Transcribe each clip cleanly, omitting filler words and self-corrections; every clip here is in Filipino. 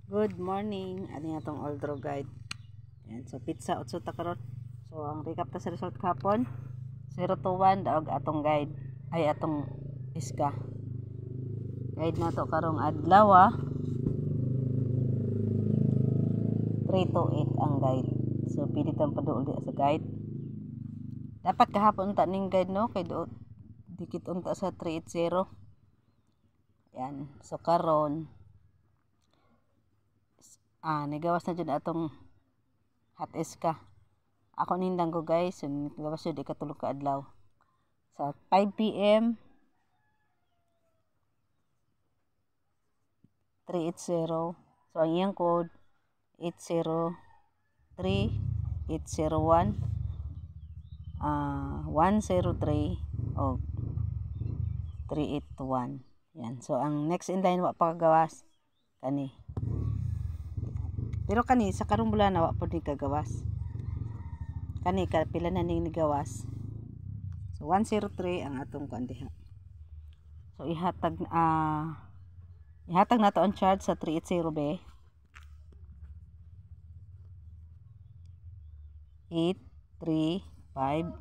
Good morning. Ano nga itong old draw guide? Yan. So, pizza 8 ta karon. So, ang recap ta sa result kahapon. 0 to 1 daog atong guide. Ay, atong iska. Guide na to karong adlaw 3 to 8 ang guide. So, pili tang paduol sa guide. Dapat kahapon ta ning guide no kay do dikit unta sa 380. Yan. So, karon nagawas na dyan atong hot iska. Ako nindang ko guys, gawas yun ikatulog ka adlaw. Sa 5 p.m. 380. So ang iyang code 803-801 103 o 381. Yan. So ang next in line wa pa kagawas kani. Pero kani sa karong bulan wa pud ni kagawas. Kani pila na ning nigawas. So 103 ang atong kandiha. So ihatag na to ang charge sa 380 be. 835.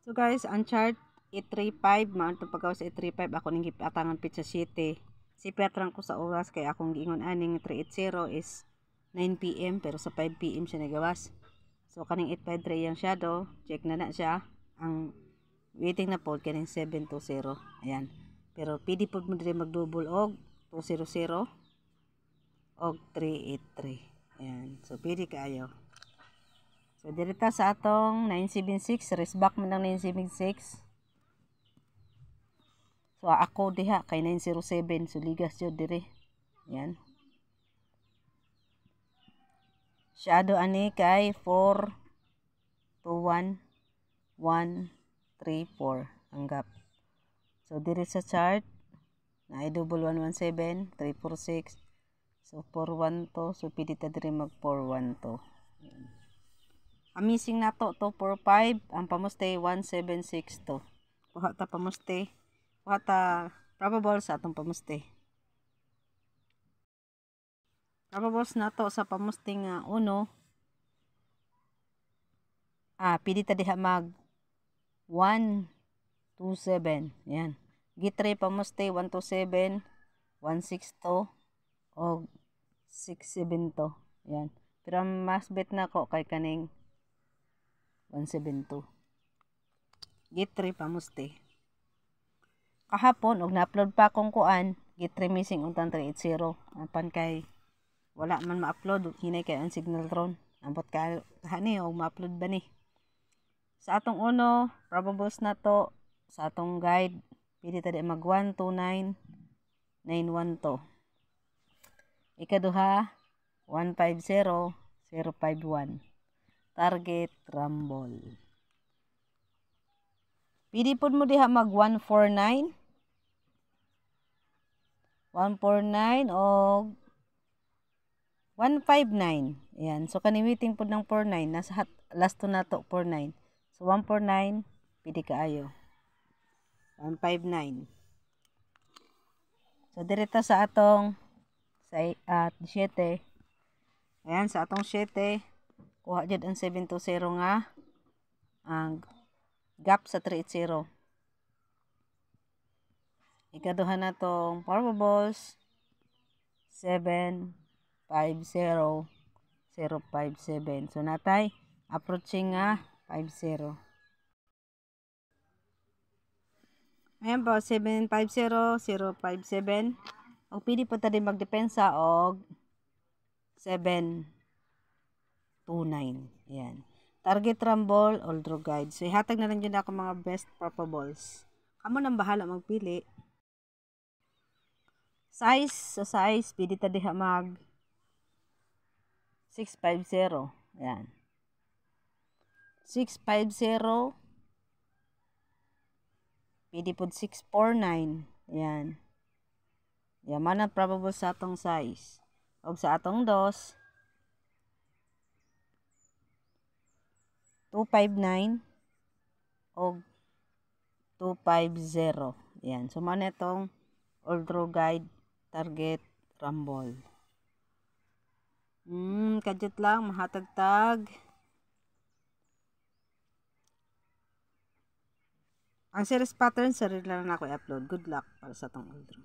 So guys, ang chart 835 man to pagkawas 835 ako ning gipatangan pizza 7. Si Petrang ko sa oras kay akong giingon aning 380 is 9 p.m. pero sa 5 p.m. siya nagawas. So kaning 853 yung shadow, check na siya. Ang waiting na po kaning 720. Ayan. Pero pwede po mo dili mag-double og 200 og 383. Ayan. So pwede kaayo. So direta sa atong 976, rest back man ng 976. So ako diha kay 907, so ligas jud dire. Yan. Shadow ani kay 421-134 ang gap. So dire sa chart na double 117, 346. So 412, so pwede ta dire mag 412. Yan. Ang missing nato 245, ang pamuste 1762. Kuha ta pamuste. Kuha ta probable sa atong pamuste. Probables nato sa pamuste nga 1. Pili ta diha mag 127. Yan. Gitre pamuste 127, 162 o 672. Yan. Pero mas bet na ko kay kaning 172. Gitre pamuste. Kahapon og na-upload pa akong kuan, gitre missing untang 380. Apan kay wala man ma-upload, hinay kay ang signal ron. Ambot ka hani o ma-upload ba ni? Sa atong uno, probables na to sa atong guide, pili ta di mag 129-912. Ikaduha 150-051. Target rumble. Pili pud mo diha mag 149 o 159. Ayan. So, kaniwiting po ng 49. Nasa last to na to, 49. So, 149, pili kaayo. 159. So, direta sa atong 7. Ayan, sa atong 7, kuha dyan ang 720 nga ang gap sa 380. Ikaduha na tong probables 750-057. So natay approaching nga 50. Ayan po 750-057. O pili po ta din magdepensa og 729. Ayan. Target rumble, all draw guide. So ihatag na lang dyan ako mga best probables. Kamo nang bahala magpili. Size, sa size, pwede ta diha mag 650. Ayan. 650. Pwede po 649. Ayan. Yaman ang probable sa atong size. O sa atong dos, 259 o 250. Ayan. So, man itong all draw guide target Rumble. Kadjut lang mahatagtag. Ang series pattern, sarili lang ako i-upload. Good luck para sa tong draw.